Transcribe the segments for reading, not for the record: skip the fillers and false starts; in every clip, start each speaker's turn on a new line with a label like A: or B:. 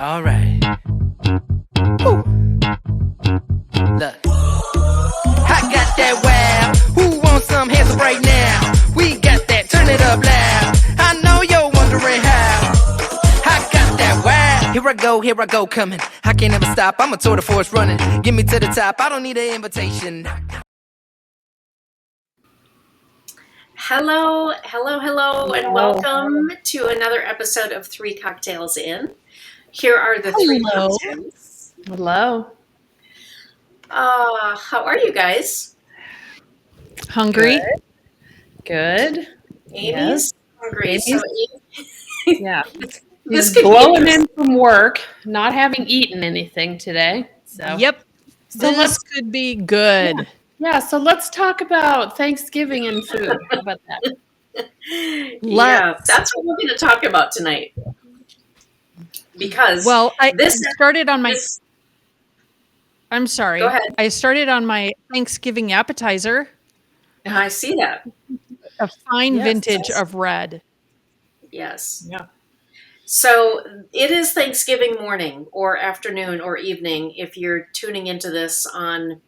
A: All right. Woo. Look. I got that wow. Who wants some hands up right now? We got that. Turn it up loud. I know you're wondering how. I got that wow. Here I go, coming. I can't ever stop. I'm a tour de force running. Get me to the top. I don't need an invitation.
B: Hello, and welcome to another episode of Three Cocktails In. Here are the three cocktails.
C: Hello.
B: How are you guys?
C: Hungry. Good.
B: Amy's hungry.
C: Amy's-
B: So
C: Yeah.
B: this
C: He's
B: could
C: blowing
B: be
C: in from work, not having eaten anything today. So
D: Yep.
C: So
D: This could be good.
C: yeah, so let's talk about Thanksgiving and food. How about that?
B: Yeah, that's what we're going to talk about tonight. Because
D: I
B: this
D: started on my.
B: this-
D: I'm sorry.
B: Go ahead.
D: I started on my Thanksgiving appetizer,
B: I see that.
D: a fine
C: Yes,
D: vintage
C: yes.
D: of red.
B: Yes.
C: Yeah.
B: So it is Thanksgiving morning or afternoon or evening if you're tuning into this on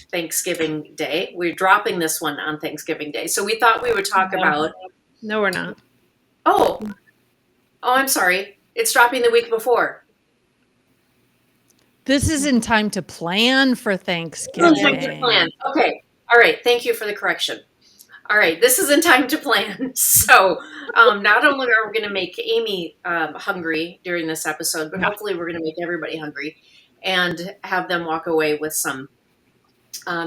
B: Thanksgiving Day. We're dropping this one on Thanksgiving Day. So we thought we would talk about,
C: No, we're not.
B: oh, I'm sorry. It's dropping the week before.
D: This is in time to plan for Thanksgiving.
B: Time to plan. Okay. All right. Thank you for the correction. All right. This is in time to plan. So not only are we going to make Amy hungry during this episode, but hopefully we're going to make everybody hungry and have them walk away with some,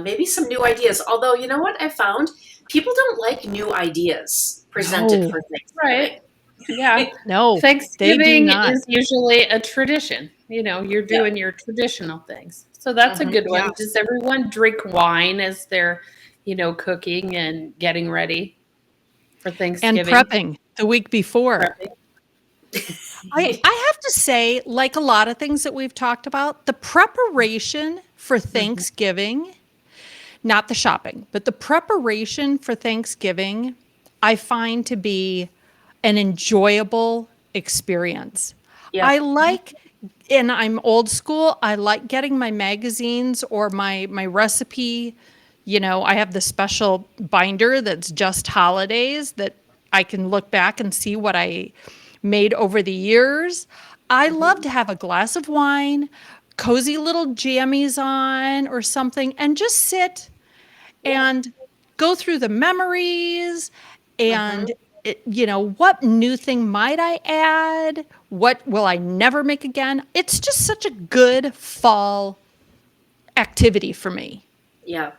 B: maybe some new ideas. Although, you know what I found? People don't like new ideas presented
D: No.
B: for Thanksgiving.
C: Right. Yeah.
D: No,
C: Thanksgiving
D: not.
C: is usually a tradition. You know, you're doing your traditional things. So that's
B: Mhm.
C: a good one.
D: Yeah.
C: Does everyone drink wine as they're, cooking and getting ready for
D: And
C: Thanksgiving?
D: prepping the week before.
C: Prepping.
D: I have to say, like a lot of things that we've talked about, the preparation for Thanksgiving, not the shopping, but the preparation for Thanksgiving, I find to be an enjoyable experience.
B: Yeah.
D: I like, and I'm old school, I like getting my magazines or my recipe. I have the special binder that's just holidays that I can look back and see what I made over the years. I love to have a glass of wine, cozy little jammies on or something, and just sit and go through the memories and what new thing might I add? What will I never make again? It's just such a good fall activity for me.
B: Yeah.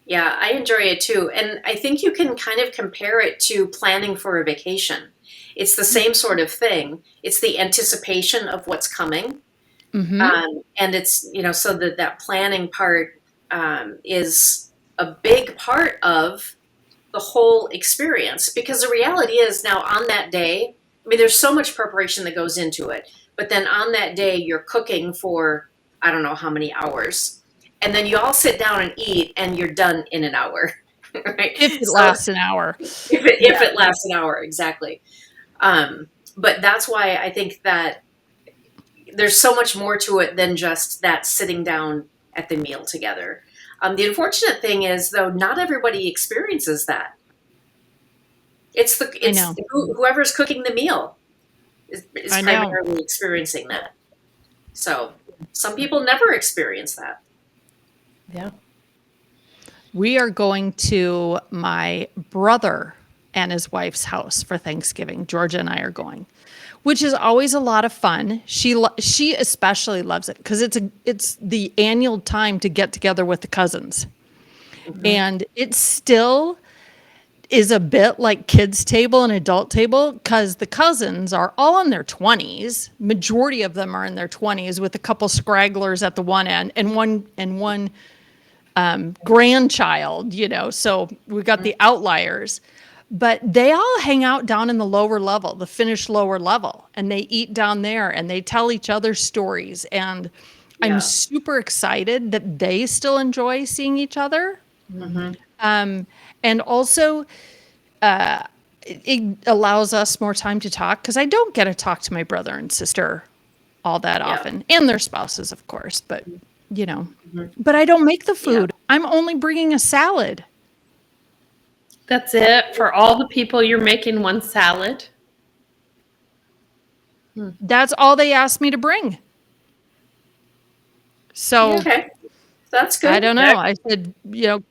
B: Yeah, I enjoy it too. And I think you can kind of compare it to planning for a vacation. It's the same sort of thing. It's the anticipation of what's coming. And it's, so that planning part is a big part of the whole experience. Because the reality is now on that day, there's so much preparation that goes into it. But then on that day, you're cooking for, I don't know how many hours. And then you all sit down and eat, and you're done in an hour, right?
D: If it lasts an hour.
B: If it lasts an hour, exactly. But that's why I think that there's so much more to it than just that sitting down at the meal together. The unfortunate thing is, though, not everybody experiences that. It's whoever's cooking the meal is primarily experiencing that. So some people never experience that.
C: Yeah.
D: We are going to my brother and his wife's house for Thanksgiving. Georgia and I are going, which is always a lot of fun. She especially loves it because it's the annual time to get together with the cousins. And it still is a bit like kids' table and adult table because the cousins are all in their 20s. Majority of them are in their 20s with a couple scragglers at the one end and one grandchild, so we got the outliers, but they all hang out down in the lower level, the finished lower level, and they eat down there and they tell each other stories. And I'm super excited that they still enjoy seeing each other. And also, it allows us more time to talk because I don't get to talk to my brother and sister all that
B: Yeah.
D: often, and their spouses, of course. But
B: Mhm.
D: but I don't make the food. I'm only bringing a salad.
C: That's it for all the people. You're making one salad.
D: That's all they asked me to bring. So
B: Okay. That's good.
D: I don't know. I said, it's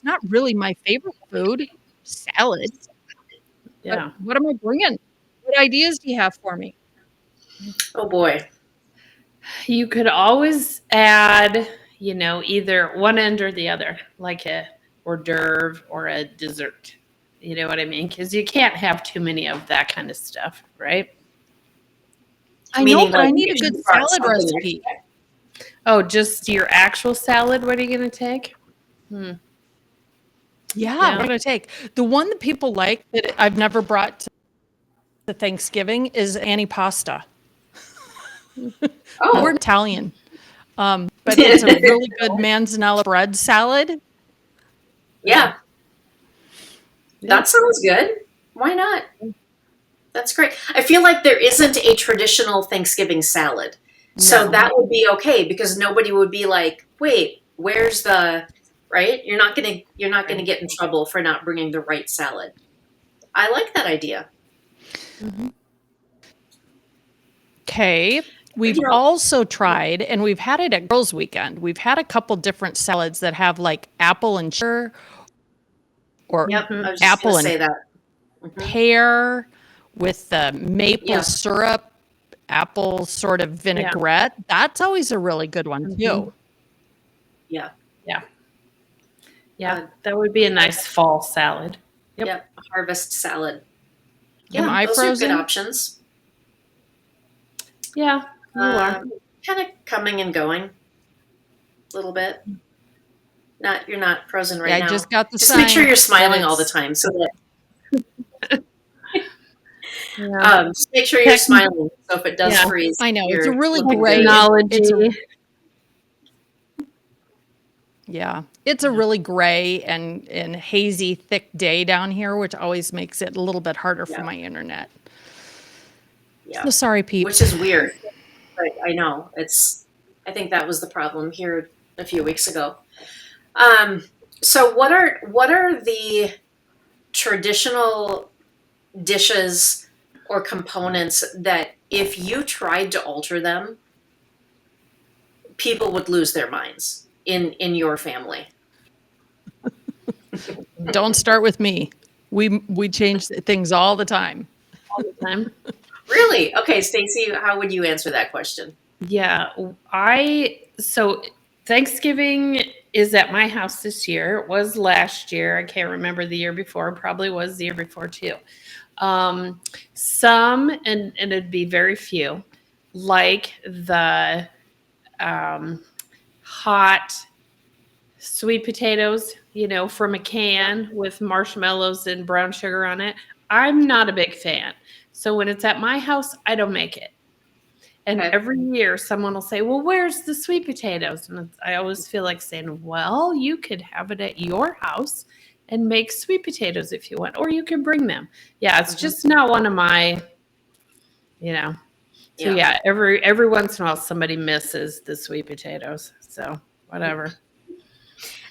D: not really my favorite food, salad. But
C: Yeah.
D: what am I bringing? What ideas do you have for me?
B: Oh boy.
C: You could always add, either one end or the other, like a hors d'oeuvre or a dessert. You know what I mean? Because you can't have too many of that kind of stuff, right?
D: I know,
B: Meaning
D: but
B: like
D: I need
B: you
D: a good
B: just brought
D: salad
B: something
D: recipe.
B: extra.
C: Oh, just your actual salad? What are you going to take?
D: Yeah,
C: Yeah.
D: what am I take? The one that people like that I've never brought to Thanksgiving is antipasta. We're
B: Oh.
D: Italian, but it's a really good manzanella bread salad.
B: Yeah.
C: Yeah.
B: That sounds good. Why not? That's great. I feel like there isn't a traditional Thanksgiving salad. So
C: No.
B: that would be okay because nobody would be like, "Wait, where's the right?" You're not going to get in trouble for not bringing the right salad. I like that idea.
D: Okay. We've
B: You know,
D: also tried, and we've had it at Girls Weekend. We've had a couple different salads that have like apple and sugar or
B: yep, I was just going
D: apple
B: to
D: and
B: say that. Hmm.
D: pear with the maple
B: Yeah.
D: syrup, apple sort of
C: Yeah.
D: vinaigrette. That's always a really good one too.
B: Yeah.
C: Yeah. Yeah.
B: Uh,
C: That would be a nice fall salad. Yep.
B: Yep. Harvest salad.
D: Am
B: Yeah,
D: I
B: those are good
D: frozen?
B: options.
C: Yeah, you are.
B: Kind of coming and going a little bit. You're not frozen right
D: Yeah, I
B: now.
D: just got the
B: Just make sure
D: sign
B: you're
D: that
B: smiling all the
D: it's
B: time. So that
C: Yeah.
B: just make sure you're smiling. So if it does
C: Yeah.
B: freeze,
D: I know it's a
B: you're
D: really
B: looking
D: gray.
B: good.
D: It's a really gray and hazy, thick day down here, which always makes it a little bit harder for
B: Yeah.
D: my internet.
B: Yeah,
D: So sorry,
B: which
D: peeps.
B: is weird. But I know I think that was the problem here a few weeks ago. So what are the traditional dishes or components that if you tried to alter them, people would lose their minds in your family?
D: Don't start with me. We change things all the time.
C: All the time.
B: Really? Okay, Stacey, how would you answer that question?
C: Yeah, so Thanksgiving is at my house this year. It was last year. I can't remember the year before. Probably was the year before too. Some and it'd be very few, like the hot sweet potatoes, from a can with marshmallows and brown sugar on it. I'm not a big fan. So when it's at my house, I don't make it. And
B: Okay.
C: every year someone will say, "Well, where's the sweet potatoes?" And I always feel like saying, "Well, you could have it at your house and make sweet potatoes if you want, or you can bring them." Yeah, it's just not one of my, you know. So
B: Yeah.
C: yeah, every once in a while somebody misses the sweet potatoes. So whatever.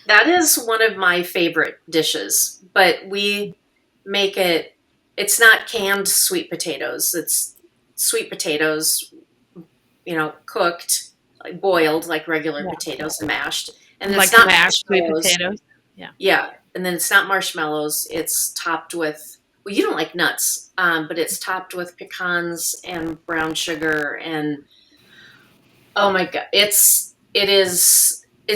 B: That is one of my favorite dishes, but we make it's not canned sweet potatoes. It's sweet potatoes, cooked, like boiled like regular
C: Yeah.
B: potatoes and mashed. And then
C: Like
B: it's not
C: mashed sweet
B: marshmallows.
C: potatoes. Yeah.
B: Yeah. And then it's not marshmallows. It's topped with, well, you don't like nuts, but it's topped with pecans and brown sugar and oh my god, it's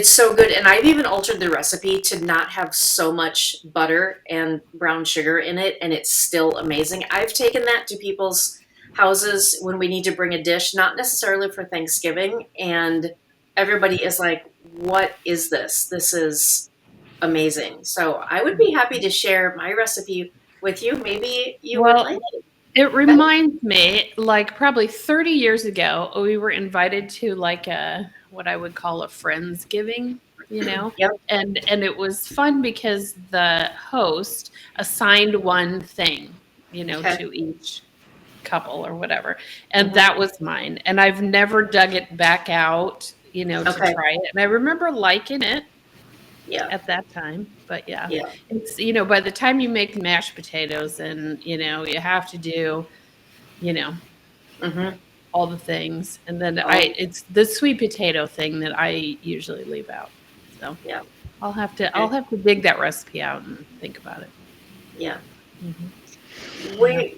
B: so good. And I've even altered the recipe to not have so much butter and brown sugar in it, and it's still amazing. I've taken that to people's houses when we need to bring a dish, not necessarily for Thanksgiving, and everybody is like, "What is this? This is amazing." So I would be happy to share my recipe with you. Maybe you would
C: Well,
B: like it.
C: it reminds me, like probably 30 years ago, we were invited to like what I would call a Friendsgiving,
B: Yep.
C: and it was fun because the host assigned one thing,
B: Okay.
C: to each couple or whatever. And that was mine. And I've never dug it back out, to
B: Okay.
C: try it. And I remember liking it
B: Yeah.
C: at that time. But yeah,
B: Yeah.
C: it's, by the time you make mashed potatoes and, you have to do,
B: Mm-hmm.
C: all the things. And then
B: Oh.
C: it's the sweet potato thing that I usually leave out. So
B: Yeah.
C: I'll have to dig that recipe out and think about it.
B: Yeah.
C: Mm-hmm.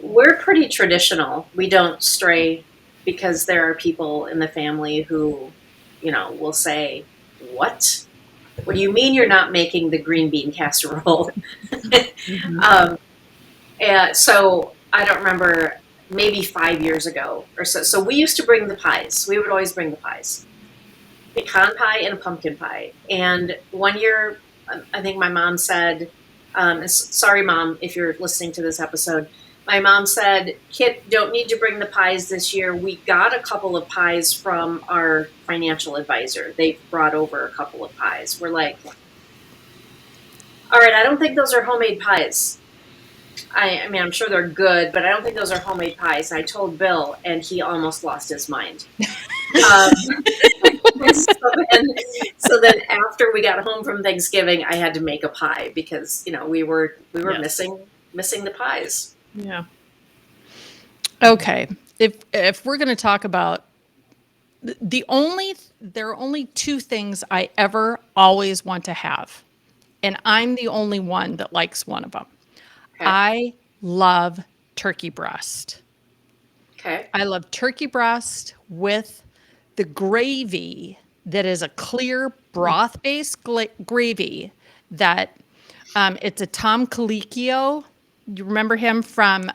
B: We're pretty traditional. We don't stray because there are people in the family who, will say, "What? What do you mean you're not making the green bean casserole?"
C: Mm-hmm.
B: And so I don't remember, maybe 5 years ago or so. So we used to bring the pies. We would always bring the pies, pecan pie and a pumpkin pie. And one year, I think my mom said, sorry, Mom, if you're listening to this episode, my mom said, "Kit, don't need to bring the pies this year. We got a couple of pies from our financial advisor. They brought over a couple of pies." We're like, all right, I don't think those are homemade pies. I mean, I'm sure they're good, but I don't think those are homemade pies. I told Bill, and he almost lost his mind. So then after we got home from Thanksgiving, I had to make a pie because, we were
C: Yes.
B: missing the pies.
C: Yeah.
D: Okay. If we're going to talk about there are only two things I ever always want to have, and I'm the only one that likes one of them.
B: Okay.
D: I love turkey breast.
B: Okay.
D: I love turkey breast with the gravy that is a clear broth-based gravy that it's a Tom Colicchio. You remember him from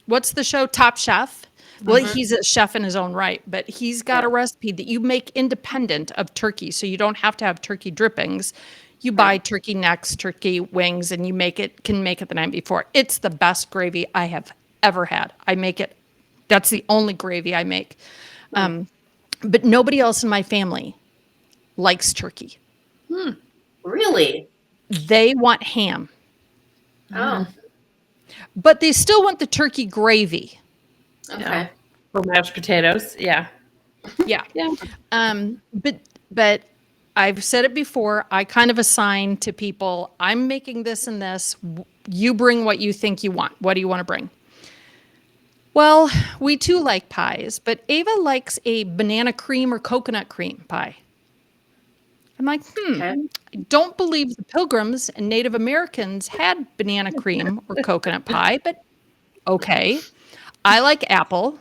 D: what's the show? Top Chef. Well, he's a chef in his own right, but he's got a recipe that you make independent of turkey, so you don't have to have turkey drippings. You buy turkey necks, turkey wings, and you can make it the night before. It's the best gravy I have ever had. I make it. That's the only gravy I make. But nobody else in my family likes turkey.
B: Really?
D: They want ham,
B: Oh,
D: but they still want the turkey gravy.
B: okay.
C: Yeah. For mashed potatoes. Yeah.
D: Yeah.
C: Yeah.
D: But I've said it before. I kind of assign to people, I'm making this and this. You bring what you think you want. What do you want to bring? Well, we too like pies, but Ava likes a banana cream or coconut cream pie. I'm like,
B: Okay.
D: I don't believe the Pilgrims and Native Americans had banana cream or coconut pie, but okay. I like apple.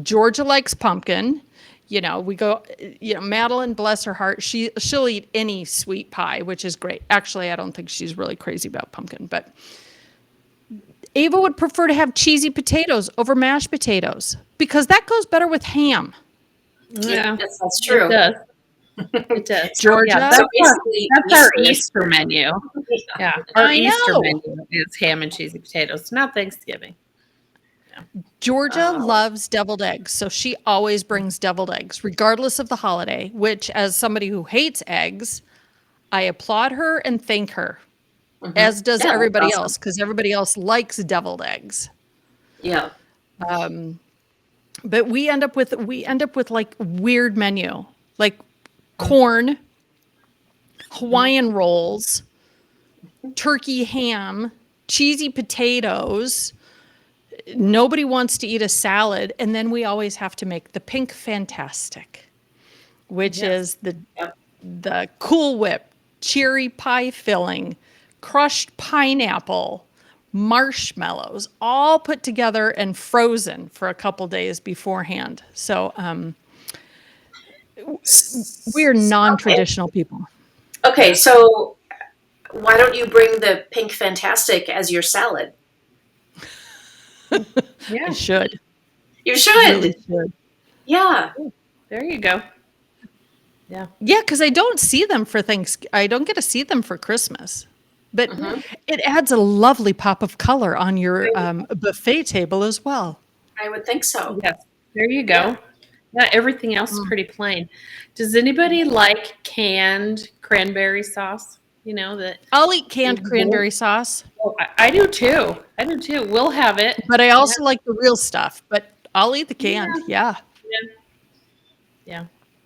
D: Georgia likes pumpkin. We go, Madeline, bless her heart, she'll eat any sweet pie, which is great. Actually, I don't think she's really crazy about pumpkin, but Ava would prefer to have cheesy potatoes over mashed potatoes because that goes better with ham.
C: Yeah.
B: Yes, that's true.
C: It does. It does.
D: Georgia?
C: Yeah,
B: So basically,
C: that's our
B: Easter.
C: Easter menu. Yeah. Our
D: I
C: Easter
D: know.
C: menu is ham and cheesy potatoes, not Thanksgiving.
D: Georgia
B: Oh.
D: loves deviled eggs, so she always brings deviled eggs, regardless of the holiday, which, as somebody who hates eggs, I applaud her and thank her, as does
B: Yeah, that's
D: everybody
B: awesome.
D: else, because everybody else likes deviled eggs.
B: Yeah.
D: But we end up with like weird menu, like corn, Hawaiian rolls, turkey ham, cheesy potatoes. Nobody wants to eat a salad, and then we always have to make the pink fantastic, which is
B: Yep.
D: the Cool Whip cherry pie filling, crushed pineapple, marshmallows, all put together and frozen for a couple days beforehand. So we're non-traditional people.
B: Okay, so why don't you bring the pink fantastic as your salad?
C: Yeah.
D: I should.
B: You should.
D: Really should.
B: Yeah.
C: There you go. Yeah.
D: Yeah, because I don't see them for I don't get to see them for Christmas. But it adds a lovely pop of color on your buffet table as well.
B: I would think so.
C: Yes. There you go. Yeah, everything else is pretty plain. Does anybody like canned cranberry sauce?
B: that.
D: I'll eat canned cranberry sauce,
B: Oh, I do too. I do too. We'll have it.
D: but I also like the real stuff. But I'll eat the canned. Yeah.
B: Yeah. Yeah.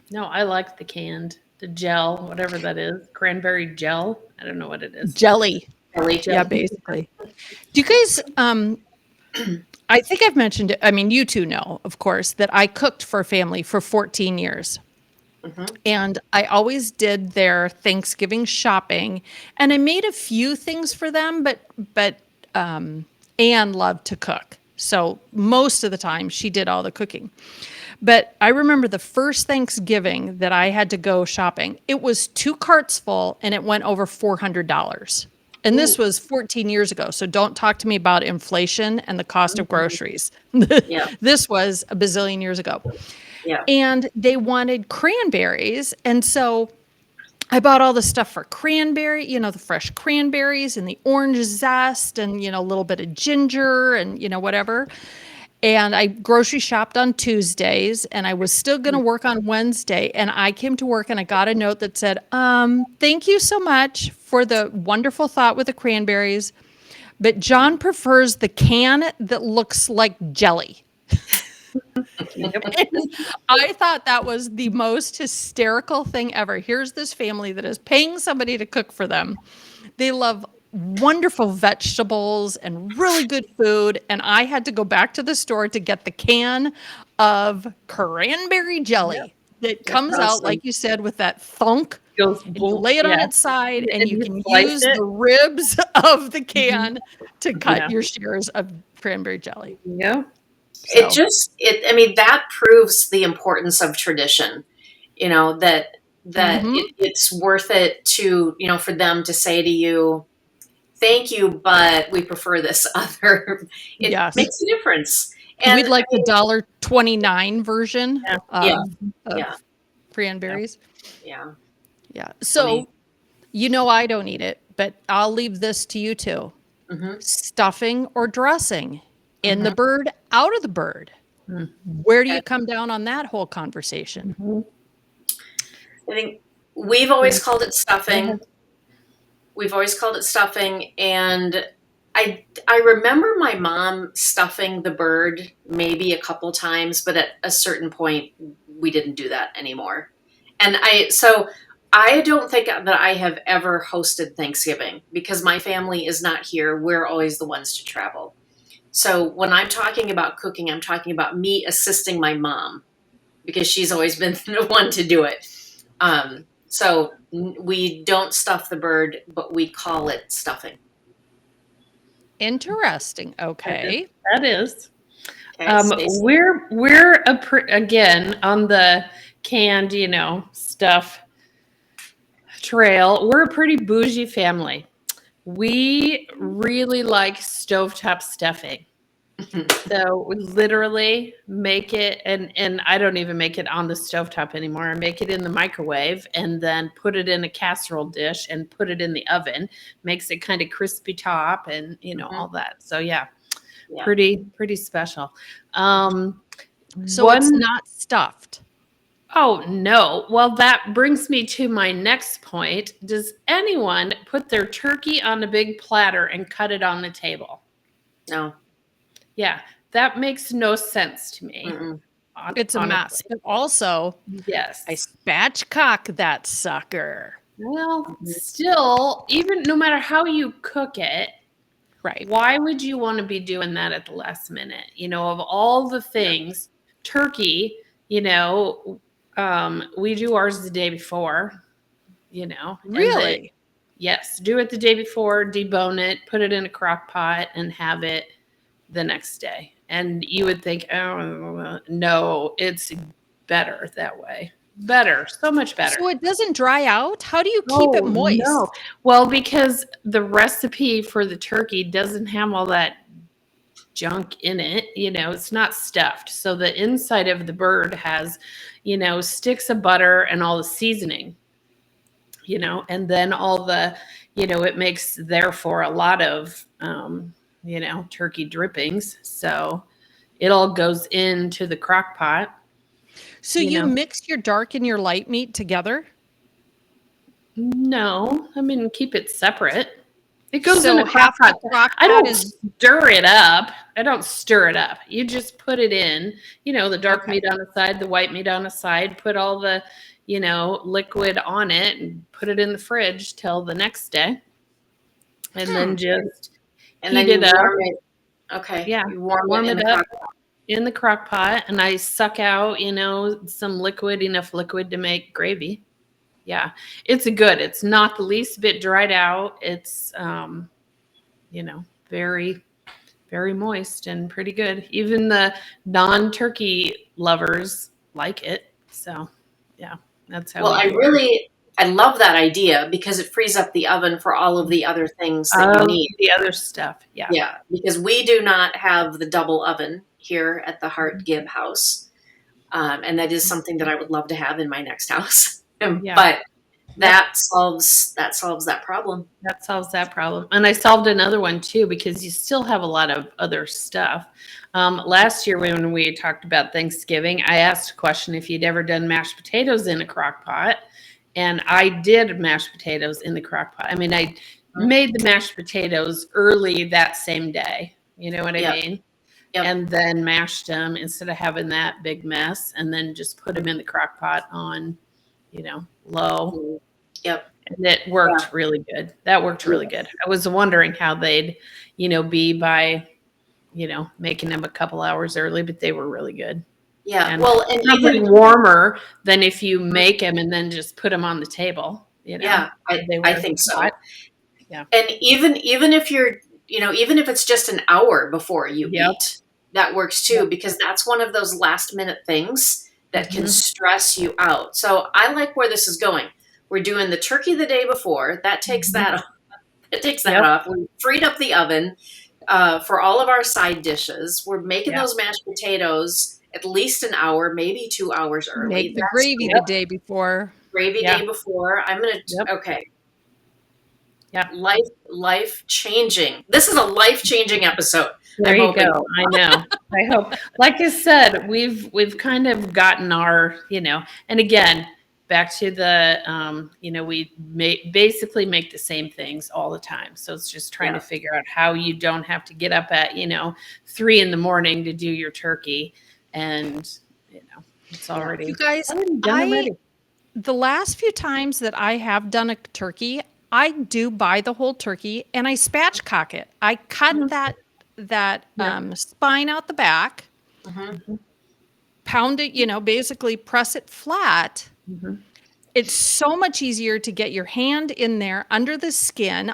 B: No, I like the gel, whatever that is. Cranberry gel. I don't know what it is.
D: Jelly.
B: Jelly
D: Yeah,
B: gel.
D: basically. Do you guys, I think I've mentioned it. I mean, you two know, of course, that I cooked for a family for 14 years. And I always did their Thanksgiving shopping, and I made a few things for them, but Anne loved to cook. So most of the time she did all the cooking. But I remember the first Thanksgiving that I had to go shopping. It was 2 carts full and it went over $400. And this was 14 years ago. So don't talk to me about inflation and the cost of groceries.
B: Yeah.
D: This was a bazillion years ago.
B: Yeah.
D: And they wanted cranberries. And so I bought all the stuff for cranberry, the fresh cranberries and the orange zest and, a little bit of ginger and, whatever. And I grocery shopped on Tuesdays and I was still going to work on Wednesday. And I came to work and I got a note that said, thank you so much for the wonderful thought with the cranberries, but John prefers the can that looks like jelly. I thought that was the most hysterical thing ever. Here's this family that is paying somebody to cook for them. They love wonderful vegetables and really good food. And I had to go back to the store to get the can of cranberry jelly that comes out, like you said, with that thunk.
B: Goes
D: And you lay it on its side and you can use the ribs of the can to cut your shares of cranberry jelly.
B: Yeah.
D: So.
B: That proves the importance of tradition, that it's worth it to, for them to say to you, thank you, but we prefer this other. It makes a difference. And
D: we'd like the $1.29 version of cranberries.
B: Yeah.
D: Yeah. So, I don't eat it, but I'll leave this to you two. Stuffing or dressing, in the bird, out of the bird. Where do you come down on that whole conversation?
B: I think we've always called it stuffing. We've always called it stuffing. And I remember my mom stuffing the bird maybe a couple times, but at a certain point, we didn't do that anymore. And I don't think that I have ever hosted Thanksgiving because my family is not here. We're always the ones to travel. So when I'm talking about cooking, I'm talking about me assisting my mom because she's always been the one to do it. So we don't stuff the bird, but we call it stuffing.
D: Interesting. Okay.
B: That is. We're again on the canned, stuff trail. We're a pretty bougie family. We really like stovetop stuffing. So we literally make it, and I don't even make it on the stovetop anymore. I make it in the microwave and then put it in a casserole dish and put it in the oven. Makes it kind of crispy top and, all that. So pretty special.
D: So it's not stuffed.
B: Oh, no. Well, that brings me to my next point. Does anyone put their turkey on a big platter and cut it on the table? No. Yeah, that makes no sense to me.
D: It's a mess. But also,
B: yes,
D: I spatchcock that sucker.
B: Well, still, even no matter how you cook it,
D: right?
B: Why would you want to be doing that at the last minute? Of all the things, turkey, we do ours the day before,
D: Really?
B: Yes, do it the day before, debone it, put it in a crock pot, and have it the next day. And you would think, oh, no, it's better that way. Better, so much better.
D: So it doesn't dry out? How do you keep it moist?
B: No. Well, because the recipe for the turkey doesn't have all that junk in it. It's not stuffed. So the inside of the bird has, sticks of butter and all the seasoning, and then all the, it makes therefore a lot of, turkey drippings. So it all goes into the crock pot.
D: So you mix your dark and your light meat together?
C: No, I mean keep it separate. It goes in
D: So
C: the crock
D: half the
C: pot.
D: crock
C: I
D: pot
C: don't
D: is
C: stir it up. I don't stir it up. You just put it in, the dark
D: okay.
C: meat on the side, the white meat on the side, put all the, liquid on it and put it in the fridge till the next day. And then just
B: And
C: heat
B: then you
C: it up.
B: warm it. Okay.
C: Yeah.
B: You warm it
C: Warm
B: in
C: it
B: the
C: up
B: crock pot.
C: in the crock pot and I suck out, some liquid, enough liquid to make gravy. Yeah. It's good. It's not the least bit dried out. It's very, very moist and pretty good. Even the non-turkey lovers like it. So, yeah, that's how
B: Well,
C: we do it.
B: I love that idea because it frees up the oven for all of the other things that you need.
C: The other stuff. Yeah.
B: Yeah, because we do not have the double oven here at the Hart Gibb house. And that is something that I would love to have in my next house.
C: Yeah.
B: But that solves that problem.
C: That solves that problem. And I solved another one too, because you still have a lot of other stuff. Last year when we talked about Thanksgiving, I asked a question if you'd ever done mashed potatoes in a crock pot. And I did mashed potatoes in the crock pot. I mean, I made the mashed potatoes early that same day. You know what I mean?
B: Yep.
C: And then mashed them instead of having that big mess, and then just put them in the crock pot on, low.
B: Yep.
C: And it worked really good. That worked really good. I was wondering how they'd, be by, making them a couple hours early, but they were really good.
B: Yeah.
C: And
B: well, and
C: nothing
B: even
C: warmer than if you make them and then just put them on the table.
B: yeah, I think so.
C: Hot. Yeah.
B: And even if you're, even if it's just an hour before you eat, that works too, because that's one of those last minute things that can stress you out. So I like where this is going. We're doing the turkey the day before. That takes that off. It takes that off. We freed up the oven for all of our side dishes. We're making those mashed potatoes at least an hour, maybe 2 hours early.
D: make the gravy the day before.
B: Gravy day before. I'm going to, okay. Yeah. Life changing. This is a life changing episode.
C: There you go. I know. I hope. Like I said, we've kind of gotten our, and again, back to the, we basically make the same things all the time. So it's just trying to figure out how you don't have to get up at, 3 a.m. to do your turkey. And, it's already.
D: You guys, the last few times that I have done a turkey, I do buy the whole turkey and I spatchcock it. I cut that spine out the back, pound it, basically press it flat. It's so much easier to get your hand in there under the skin,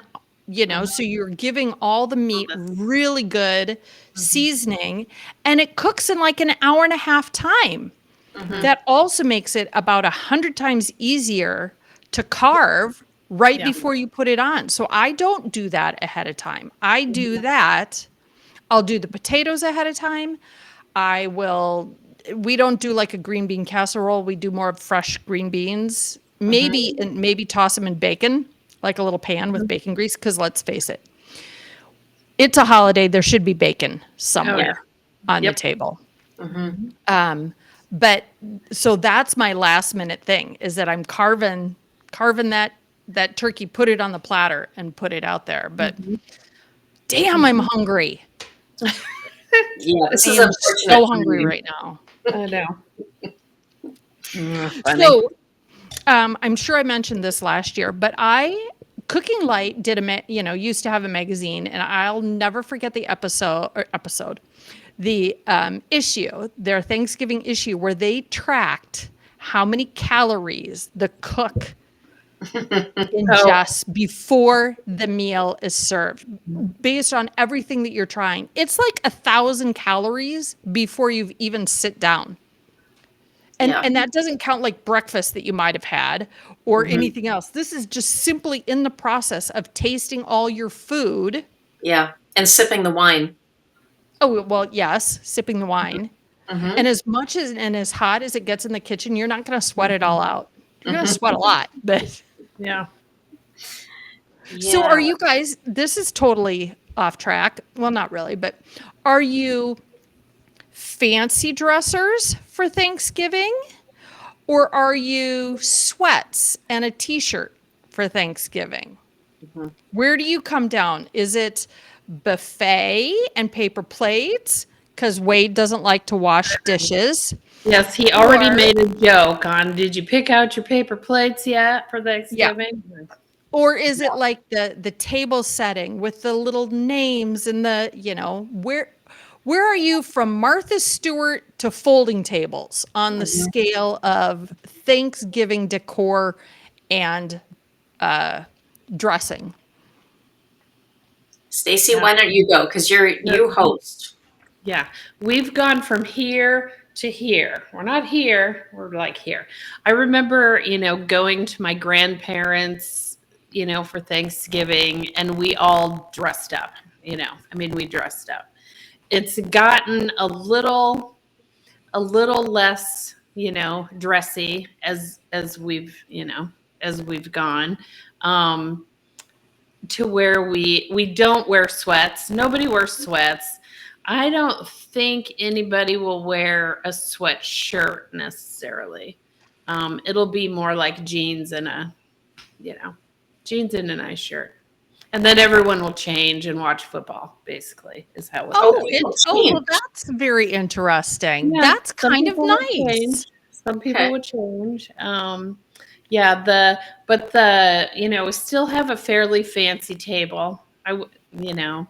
D: so you're giving all the meat really good seasoning, and it cooks in like an hour and a half time. That also makes it about 100 times easier to carve right before you put it on. So I don't do that ahead of time. I do that. I'll do the potatoes ahead of time. We don't do like a green bean casserole. We do more of fresh green beans. Maybe toss them in bacon, like a little pan with bacon grease. Because let's face it, it's a holiday. There should be bacon somewhere on the table. But so that's my last minute thing, is that I'm carving that turkey, put it on the platter and put it out there. But damn, I'm hungry.
B: This is
D: I'm so hungry right now.
C: I know.
D: So, I'm sure I mentioned this last year, but Cooking Light used to have a magazine, and I'll never forget the issue, their Thanksgiving issue, where they tracked how many calories the cook ingest before the meal is served, based on everything that you're trying. It's like 1,000 calories before you've even sit down. And that doesn't count like breakfast that you might have had or anything else. This is just simply in the process of tasting all your food.
B: Yeah. And sipping the wine.
D: Oh, well, yes, sipping the wine. And as much and as hot as it gets in the kitchen, you're not going to sweat it all out. You're going to sweat a lot, but
C: yeah.
D: So are you guys, this is totally off track. Well, not really, but are you fancy dressers for Thanksgiving, or are you sweats and a t-shirt for Thanksgiving?
B: Mhm.
D: Where do you come down? Is it buffet and paper plates? Because Wade doesn't like to wash dishes.
C: Yes, he already
D: Or-
C: made a joke on, did you pick out your paper plates yet for
D: Yeah.
C: Thanksgiving?
D: Or is it like the table setting with the little names and the, where are you from Martha Stewart to folding tables on the scale of Thanksgiving decor and dressing?
B: Stacy,
C: Yeah.
B: why don't you go? Because you host.
C: Yeah, we've gone from here to here. We're not here, we're like here. I remember, going to my grandparents, for Thanksgiving, and we all dressed up, we dressed up. It's gotten a little less, dressy as we've gone. To where we don't wear sweats. Nobody wears sweats. I don't think anybody will wear a sweatshirt necessarily. It'll be more like jeans and a nice shirt. And then everyone will change and watch football, basically, is how it's
D: Oh,
C: gonna be.
D: well, that's very interesting.
C: Yeah,
D: That's
C: some
D: kind of
C: people would
D: nice.
C: change. Some people
B: Okay.
C: would change. Yeah, we still have a fairly fancy table.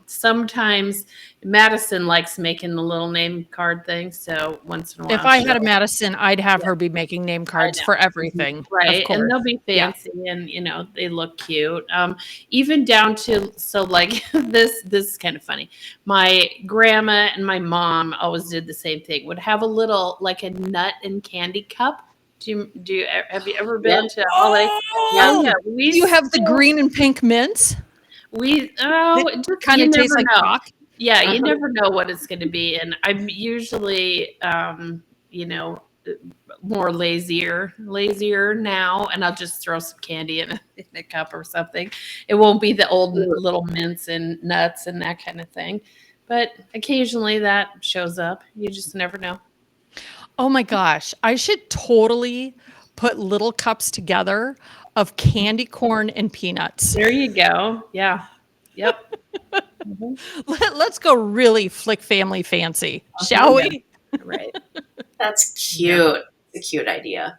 C: Sometimes Madison likes making the little name card thing, so once in a while.
D: If I had a Madison, I'd have her be making name cards
C: know.
D: for everything. Of
C: Right,
D: course.
C: and they'll be
D: Yeah.
C: fancy, and they look cute. Even down to, so like this is kind of funny. My grandma and my mom always did the same thing. Would have a little, like, a nut and candy cup. Have you ever been to holiday?
D: Oh,
C: Yeah,
D: do you have the green and pink mints?
C: Kind
D: Kind
C: of
D: of tastes like
C: know.
D: chalk.
C: Yeah, you
B: Uh-huh.
C: never know what it's going to be, and I'm usually, more lazier now, and I'll just throw some candy in a cup or something. It won't be the old little mints and nuts and that kind of thing, but occasionally that shows up. You just never know.
D: Oh my gosh. I should totally put little cups together of candy corn and peanuts.
C: There you go. Yeah. Yep.
D: Let's go really flick family fancy, shall
C: Yeah.
D: we?
C: Right.
B: That's cute. It's a cute idea.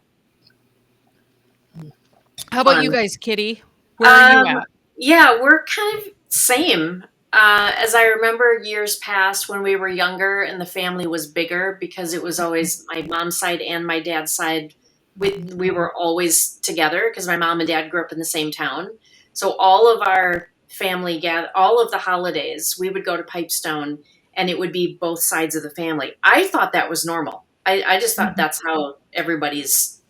D: How about you
B: Fun.
D: guys, Kitty? Where are you at?
B: Yeah, we're kind of same. As I remember years past when we were younger and the family was bigger because it was always my mom's side and my dad's side. We were always together because my mom and dad grew up in the same town. So all of our family all of the holidays, we would go to Pipestone and it would be both sides of the family. I thought that was normal. I just thought that's how everybody's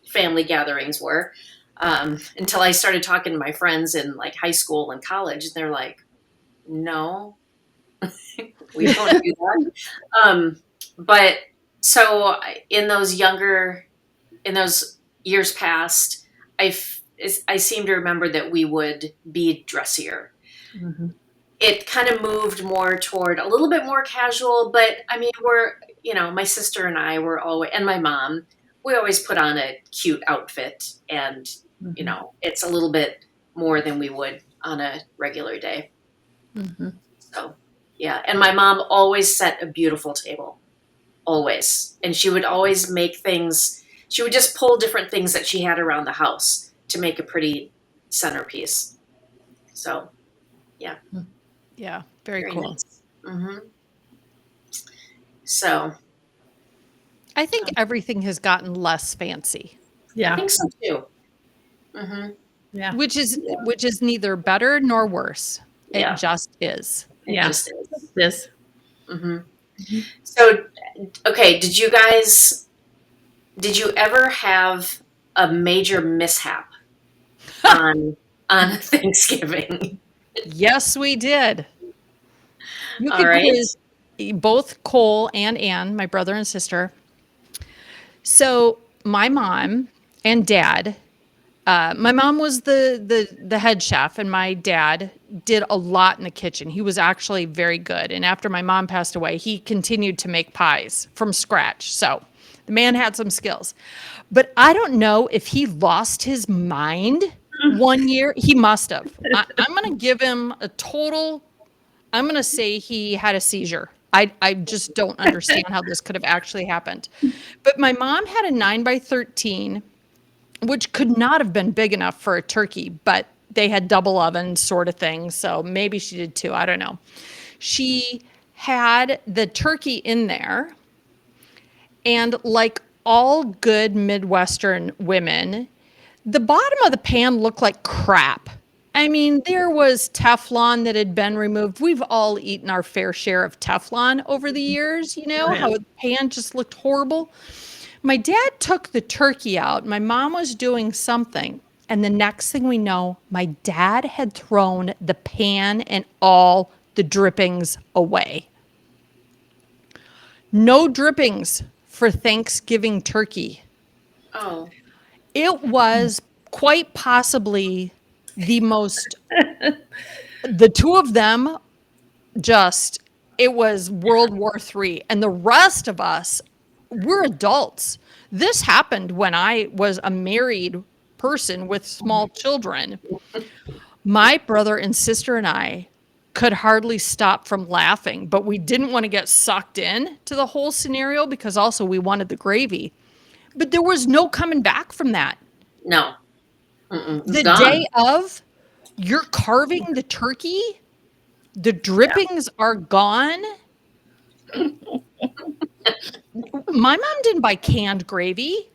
B: family gatherings were. Until I started talking to my friends in like high school and college, and they're like, no, we don't do that. But so in those years past, I seem to remember that we would be dressier.
C: Mm-hmm.
B: It kind of moved more toward a little bit more casual, but I mean, my sister and I were always, and my mom, we always put on a cute outfit, and it's a little bit more than we would on a regular day.
C: Mm-hmm.
B: So, yeah. And my mom always set a beautiful table. Always. And she would always make things, she would just pull different things that she had around the house to make a pretty centerpiece. So, yeah.
D: Yeah, very cool.
B: Nice. Mm-hmm. So,
D: I think everything has gotten less fancy,
B: I
C: Yeah.
B: think so too. Mm-hmm.
C: Yeah.
D: which is neither better nor worse.
B: Yeah.
D: It just is.
B: It
C: Yeah.
B: just is.
C: This.
B: Mm-hmm. So, okay, did you ever have a major mishap on Thanksgiving?
D: Yes, we did. You
B: All
D: could
B: right.
D: quiz both Cole and Ann, my brother and sister. So my mom and dad, my mom was the head chef, and my dad did a lot in the kitchen. He was actually very good. And after my mom passed away, he continued to make pies from scratch. So the man had some skills. But I don't know if he lost his mind One year, he must have. I'm going to give him a total. I'm going to say he had a seizure. I just don't understand how this could have actually happened. But my mom had a 9x13, which could not have been big enough for a turkey, but they had double oven sort of thing. So maybe she did too. I don't know. She had the turkey in there. And like all good Midwestern women, the bottom of the pan looked like crap. I mean, there was Teflon that had been removed. We've all eaten our fair share of Teflon over the years, how the pan just looked horrible. My dad took the turkey out. My mom was doing something. And the next thing we know, my dad had thrown the pan and all the drippings away. No drippings for Thanksgiving turkey.
B: Oh.
D: It was quite possibly the most, the two of them it was World War III. And the rest of us, we're adults. This happened when I was a married person with small children. My brother and sister and I could hardly stop from laughing, but we didn't want to get sucked in to the whole scenario because also we wanted the gravy. But there was no coming back from that.
B: No.
D: The day of, you're carving the turkey, the drippings are gone. My mom didn't buy canned gravy.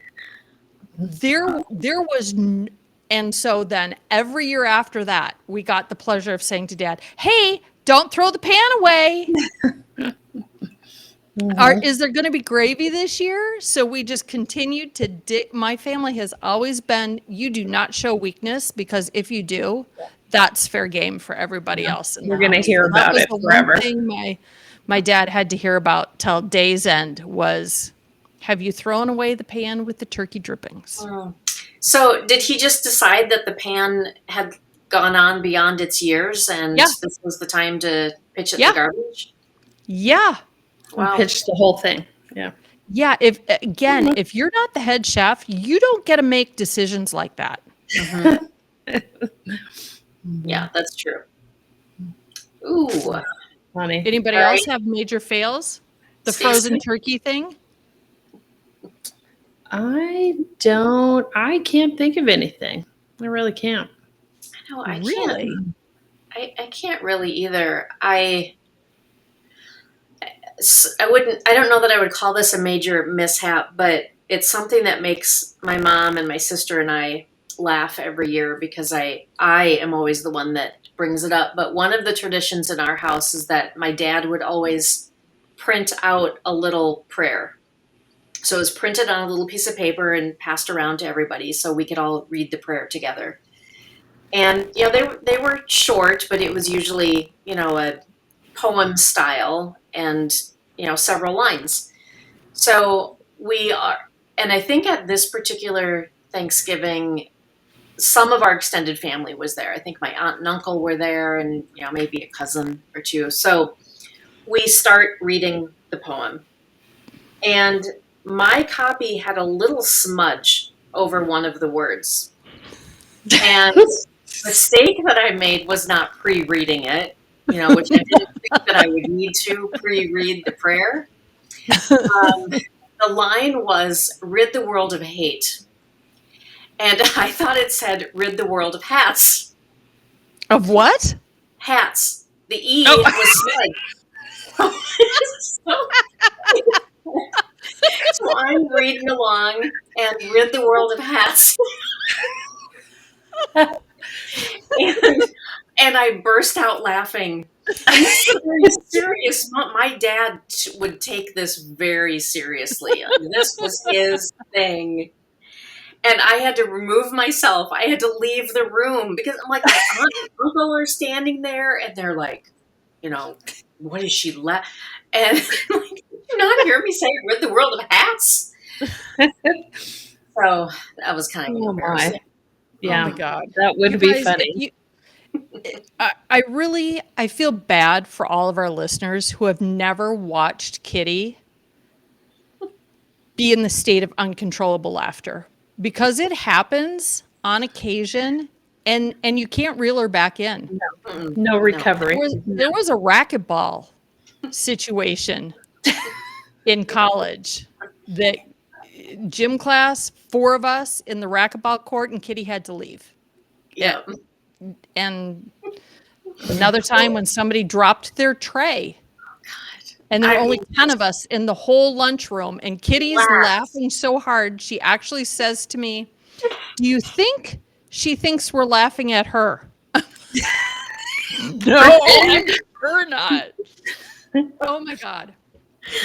D: There was, and so then every year after that, we got the pleasure of saying to Dad, "Hey, don't throw the pan away." Is there going to be gravy this year? So we just continued to my family has always been, you do not show weakness, because if you do, that's fair game for everybody else.
C: You're going to hear about it forever.
D: One thing my dad had to hear about till day's end was, have you thrown away the pan with the turkey drippings?
B: So did he just decide that the pan had gone on beyond its years and this was the time to pitch it in the garbage?
D: Yeah.
B: Wow.
C: Pitch the whole thing. Yeah.
D: Yeah. If you're not the head chef, you don't get to make decisions like that.
B: Yeah, that's true. Ooh.
C: Funny.
D: Anybody else have major fails? The frozen turkey thing?
C: I can't think of anything. I really can't.
B: No, I
D: Really?
B: can't. I can't really either. I don't know that I would call this a major mishap, but it's something that makes my mom and my sister and I laugh every year because I am always the one that brings it up. But one of the traditions in our house is that my dad would always print out a little prayer. So it was printed on a little piece of paper and passed around to everybody so we could all read the prayer together. And, they were short, but it was usually, a poem style and, several lines. So and I think at this particular Thanksgiving, some of our extended family was there. I think my aunt and uncle were there and, maybe a cousin or two. So we start reading the poem. And my copy had a little smudge over one of the words. And the mistake that I made was not pre-reading it, which I didn't think that I would need to pre-read the prayer. The line was, "Rid the world of hate." And I thought it said, "Rid the world of hats."
D: Of what?
B: Hats. The E was smudged. So I'm reading along and "Rid the world of hats." and I burst out laughing. And this is very serious. My dad would take this very seriously. I mean, this was his thing. And I had to remove myself. I had to leave the room because I'm like, my aunt and uncle are standing there and they're like, what is she And I'm like, did you not hear me say "Rid the world of hats"? So that was kind of embarrassing.
C: Yeah.
D: Oh my God.
C: That would be funny.
D: I feel bad for all of our listeners who have never watched Kitty be in the state of uncontrollable laughter, because it happens on occasion and you can't reel her back in.
C: No recovery.
D: There was a racquetball situation in college that gym class, 4 of us in the racquetball court, and Kitty had to leave.
B: Yeah.
D: And another time when somebody dropped their tray. And there were only 10 of us in the whole lunchroom, and Kitty's laughing so hard, she actually says to me, "Do you think she thinks we're laughing at her?" No, I'm sure not. Oh my God.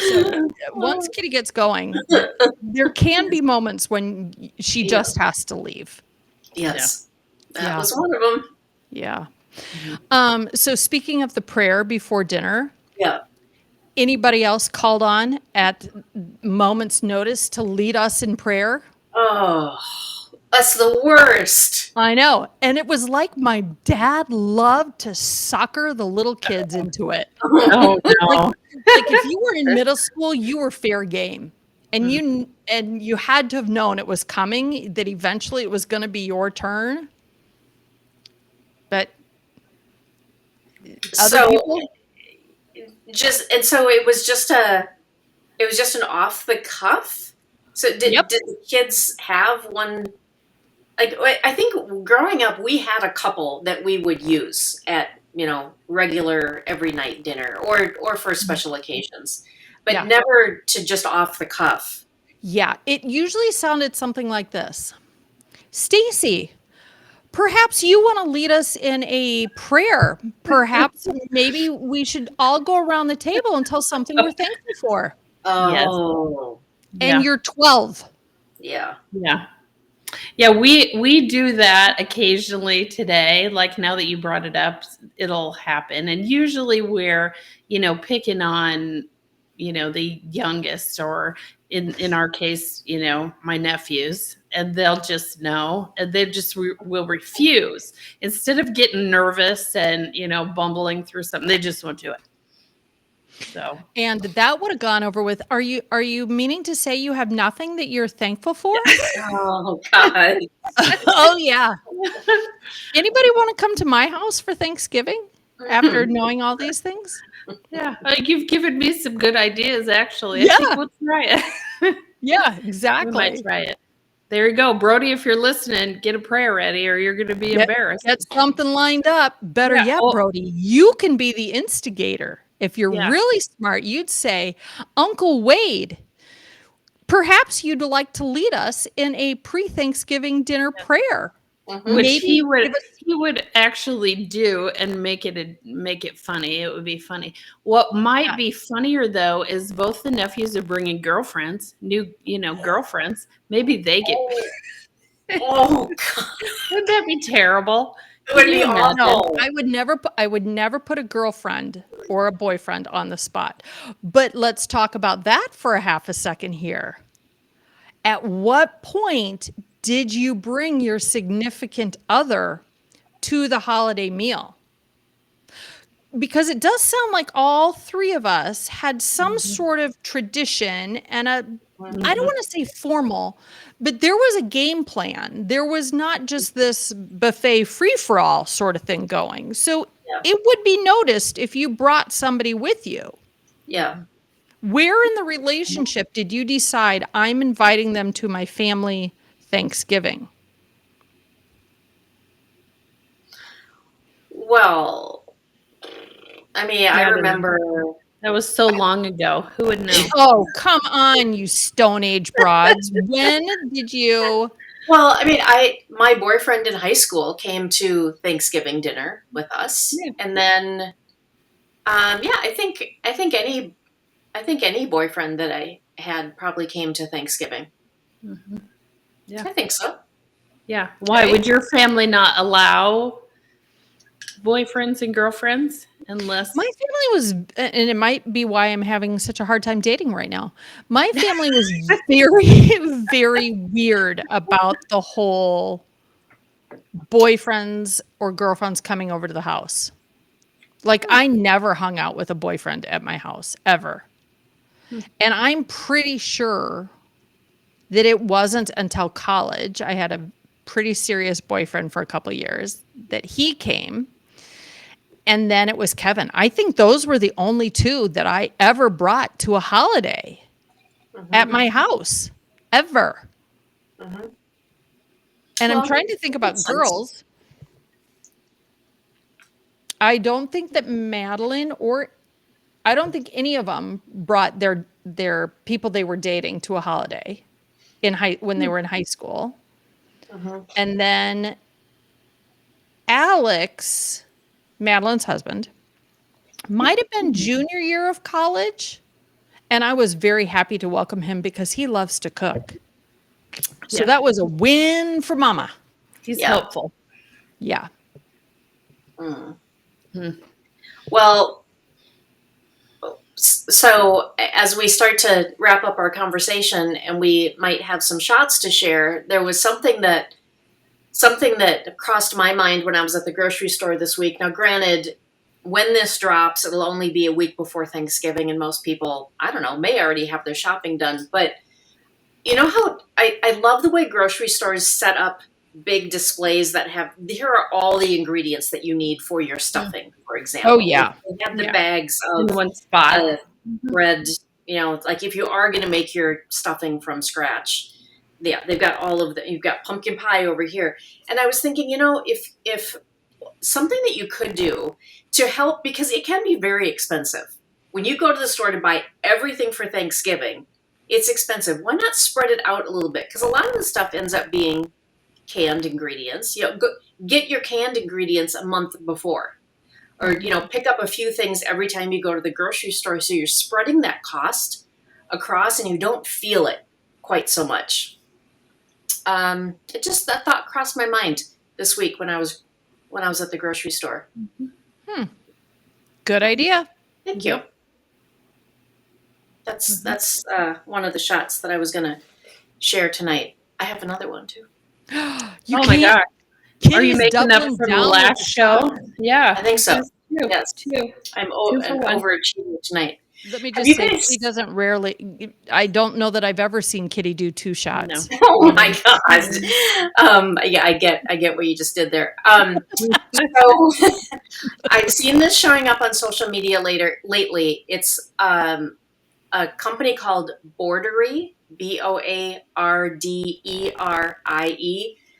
D: So once Kitty gets going, there can be moments when she just has to leave.
B: Yes. That
D: Yeah.
B: was one of them.
D: Yeah. So speaking of the prayer before dinner,
B: Yeah.
D: anybody else called on at moment's notice to lead us in prayer?
B: Oh, that's the worst.
D: I know. And it was like my dad loved to sucker the little kids into it.
C: Oh no.
D: Like if you were in middle school, you were fair game. And you had to have known it was coming, that eventually it was going to be your turn. But other people,
B: so it was just an off the cuff. So did the kids have one? Like, I think growing up, we had a couple that we would use at, regular every night dinner or for special occasions, but never to just off the cuff.
D: Yeah, it usually sounded something like this. Stacy, perhaps you want to lead us in a prayer. Perhaps maybe we should all go around the table and tell something we're thankful for.
B: Oh.
D: And you're 12.
B: Yeah.
C: Yeah. Yeah, we do that occasionally today. Like now that you brought it up, it'll happen. And usually we're, picking on, the youngest, or in our case, my nephews, and they'll just know, and they just will refuse. Instead of getting nervous and, bumbling through something, they just won't do it. So,
D: and that would have gone over with. Are you meaning to say you have nothing that you're thankful for?
B: Oh God.
D: Oh yeah. Anybody want to come to my house for Thanksgiving after knowing all these things?
C: Yeah, you've given me some good ideas. Actually, I think we'll try it.
D: Yeah, exactly.
C: We might try it. There you go, Brody. If you're listening, get a prayer ready, or you're going to be embarrassed.
D: Get something lined up. Better yet, Brody, you can be the instigator. If you're really smart, you'd say, "Uncle Wade, perhaps you'd like to lead us in a pre-Thanksgiving dinner prayer."
C: Which he would actually do and make it funny. It would be funny. What might be funnier though is both the nephews are bringing girlfriends, new girlfriends. Maybe they get.
B: Oh God.
C: Wouldn't that be terrible?
B: It would be awful.
D: No, I would never put a girlfriend or a boyfriend on the spot. But let's talk about that for a half a second here. At what point did you bring your significant other to the holiday meal? Because it does sound like all 3 of us had some sort of tradition and I don't want to say formal, but there was a game plan. There was not just this buffet free-for-all sort of thing going. So it would be noticed if you brought somebody with you.
B: Yeah.
D: Where in the relationship did you decide I'm inviting them to my family Thanksgiving?
B: Well, I mean, I remember
C: that was so long ago. Who would know?
D: Oh, come on, you Stone Age broads. When did you?
B: Well, I mean, my boyfriend in high school came to Thanksgiving dinner with us, and then, I think any boyfriend that I had probably came to Thanksgiving.
C: Mm-hmm. Yeah,
B: I think so.
C: Yeah. Why would your family not allow boyfriends and girlfriends unless
D: My family was, and it might be why I'm having such a hard time dating right now. My family was very, very weird about the whole boyfriends or girlfriends coming over to the house. Like I never hung out with a boyfriend at my house ever. And I'm pretty sure that it wasn't until college. I had a pretty serious boyfriend for a couple years, that he came. And then it was Kevin. I think those were the only two that I ever brought to a holiday at my house, ever. And I'm
B: Well,
D: trying to think about
B: makes sense.
D: girls. I don't think that Madeline I don't think any of them brought their people they were dating to a holiday when they were in high school. And then Alex, Madeline's husband, might have been junior year of college. And I was very happy to welcome him because he loves to cook. So
C: Yeah.
D: that was a win for Mama.
C: He's
B: Yeah.
C: helpful.
D: Yeah.
B: Well, so as we start to wrap up our conversation and we might have some shots to share, there was something that crossed my mind when I was at the grocery store this week. Now, granted, when this drops, it'll only be a week before Thanksgiving, and most people, I don't know, may already have their shopping done. But you know how I love the way grocery stores set up big displays that here are all the ingredients that you need for your stuffing, for example.
D: Oh, yeah.
B: They have the
C: Yeah.
B: bags
C: In
B: of
C: one spot.
B: bread, like if you are going to make your stuffing from scratch, they've got you've got pumpkin pie over here. And I was thinking, if something that you could do to help, because it can be very expensive. When you go to the store to buy everything for Thanksgiving, it's expensive. Why not spread it out a little bit? Because a lot of the stuff ends up being canned ingredients. Get your canned ingredients a month before. Or, pick up a few things every time you go to the grocery store, so you're spreading that cost across and you don't feel it quite so much. That thought crossed my mind this week when I was at the grocery store.
D: Good idea.
B: Thank you. That's one of the shots that I was going to share tonight. I have another one too.
D: You
C: Oh my
D: can't-
C: God. Are you
D: Kitty's
C: making up
D: doubling
C: from the
D: down with
C: last
D: the
C: show?
D: shot.
C: Yeah.
B: I think so.
C: Two.
B: Yes.
C: Two.
B: I'm
C: Two for one.
B: overachieving tonight.
D: Let me
B: Have
D: just
B: you
D: say,
B: guys-
D: Kitty doesn't rarely. I don't know that I've ever seen Kitty do two shots.
C: No.
B: Oh my gosh. Yeah, I get what you just did there. So I've seen this showing up on social media lately. It's a company called Borderie, Boardrerie.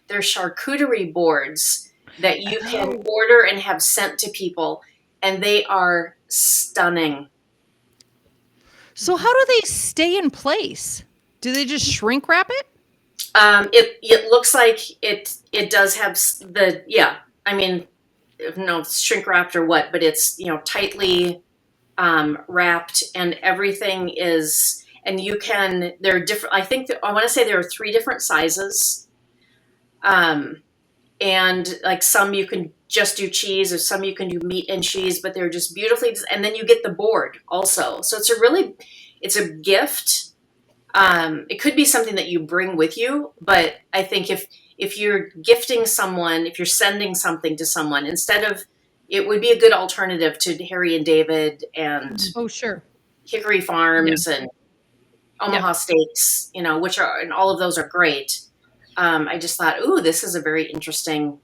B: They're charcuterie boards that you can order and have sent to people, and they are stunning.
D: So how do they stay in place? Do they just shrink wrap it?
B: It looks like it does have I mean, no shrink wrapped or what, but it's tightly wrapped, and everything is, and there are different, I want to say there are 3 different sizes, and like some you can just do cheese, or some you can do meat and cheese, but they're just beautifully, and then you get the board also, so it's a gift. It could be something that you bring with you, but I think if you're gifting someone, if you're sending something to someone, it would be a good alternative to Harry and David and
D: Oh, sure.
B: Hickory Farms and Omaha Steaks, and all of those are great. I just thought, this is a very interesting.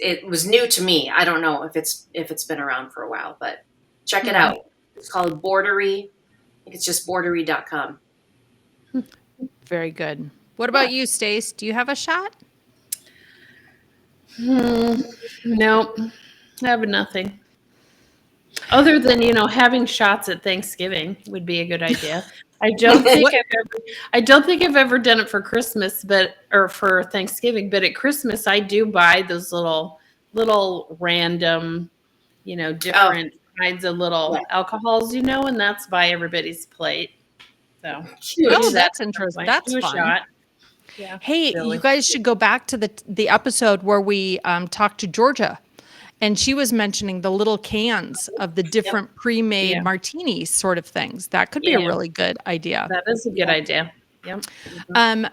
B: It was new to me. I don't know if it's been around for a while, but check it out. It's called Borderie. I think it's just borderie.com.
D: Very good. What about you, Stace? Do you have a shot?
C: Nope. I have nothing. Other than, having shots at Thanksgiving would be a good idea. I don't think I've ever done it for Christmas, or for Thanksgiving, but at Christmas I do buy those little random, different kinds of little alcohols, and that's by everybody's plate. So
D: Oh, that's interesting. That's fun.
C: Shot. Yeah.
D: Hey,
C: Silly.
D: you guys should go back to the episode where we talked to Georgia, and she was mentioning the little cans of the different pre-made martinis sort of things. That could be a really good idea.
C: That is a good idea. Yep.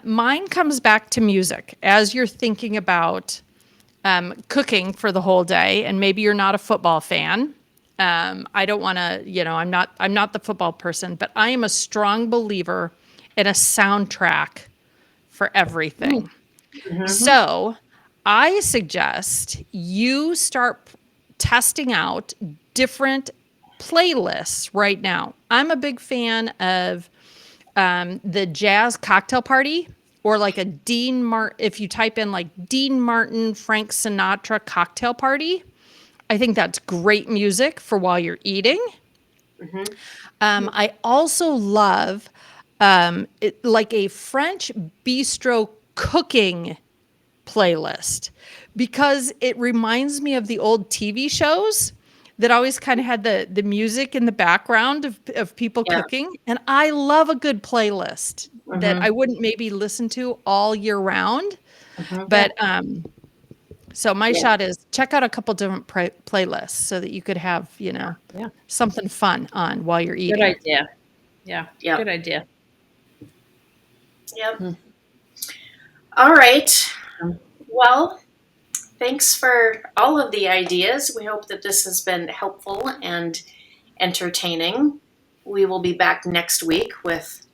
D: Mine comes back to music. As you're thinking about cooking for the whole day, and maybe you're not a football fan. I don't want to, I'm not the football person, but I am a strong believer in a soundtrack for everything. So I suggest you start testing out different playlists right now. I'm a big fan of the jazz cocktail party, or like a Dean Martin. If you type in like Dean Martin, Frank Sinatra cocktail party, I think that's great music for while you're eating. I also love like a French bistro cooking playlist, because it reminds me of the old TV shows that always kind of had the music in the background of people cooking. And I love a good playlist that I wouldn't maybe listen to all year round. But so my shot is check out a couple different playlists so that you could have, something fun on while you're eating.
C: Good idea. Yeah.
B: Yep.
C: Good idea.
B: Yep. All right. Well, thanks for all of the ideas. We hope that this has been helpful and entertaining. We will be back next week with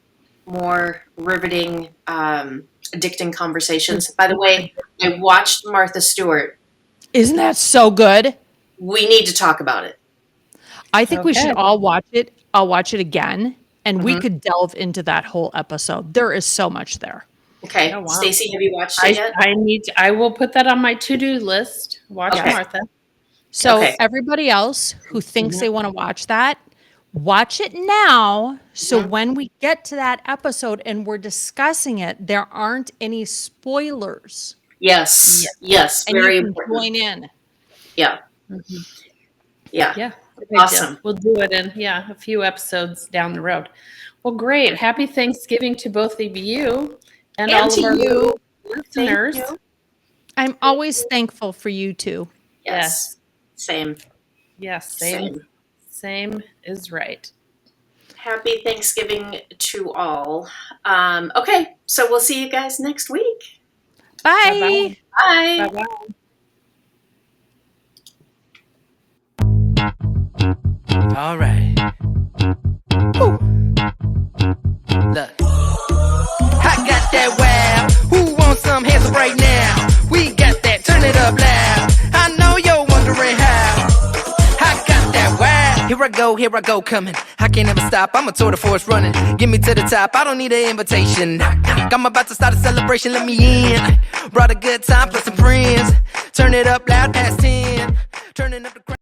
B: more riveting, addicting conversations. By the way, I watched Martha Stewart.
D: Isn't that so good?
B: We need to talk about it.
D: I think we
C: Okay.
D: should all watch it. I'll watch it again, and we could delve into that whole episode. There is so much there.
B: Okay.
C: Oh, wow.
B: Stacy, have you watched it yet?
C: I will put that on my to-do list. Watch
B: Okay.
C: Martha.
D: So
B: Okay.
D: everybody else who thinks they want to watch that, watch it now. So when we get to that episode and we're discussing it, there aren't any spoilers.
B: Yes. Yes.
D: And
B: Very
D: you can
B: important.
D: join in.
B: Yeah. Yeah.
C: Yeah. good idea.
B: Awesome.
C: We'll do it in a few episodes down the road. Well, great. Happy Thanksgiving to both of you and all
B: to
C: of our
B: you.
C: listeners.
B: Thank you.
D: I'm always thankful for you two.
B: Yes. Same.
C: Yes,
B: Same.
C: same is right.
B: Happy Thanksgiving to all. Okay, so we'll see you guys next week.
D: Bye.
C: Bye-bye.
B: Bye.
C: Bye-bye.
A: All right. Woo. Look. I got that wow. Who wants some hands up right now? We got that. Turn it up loud. I know you're wondering how. I got that wow. Here I go, coming. I can't ever stop. I'm a tour de force running. Get me to the top. I don't need an invitation. I'm about to start a celebration. Let me in. Brought a good time plus some friends. Turn it up loud past 10. Turning up the crowd.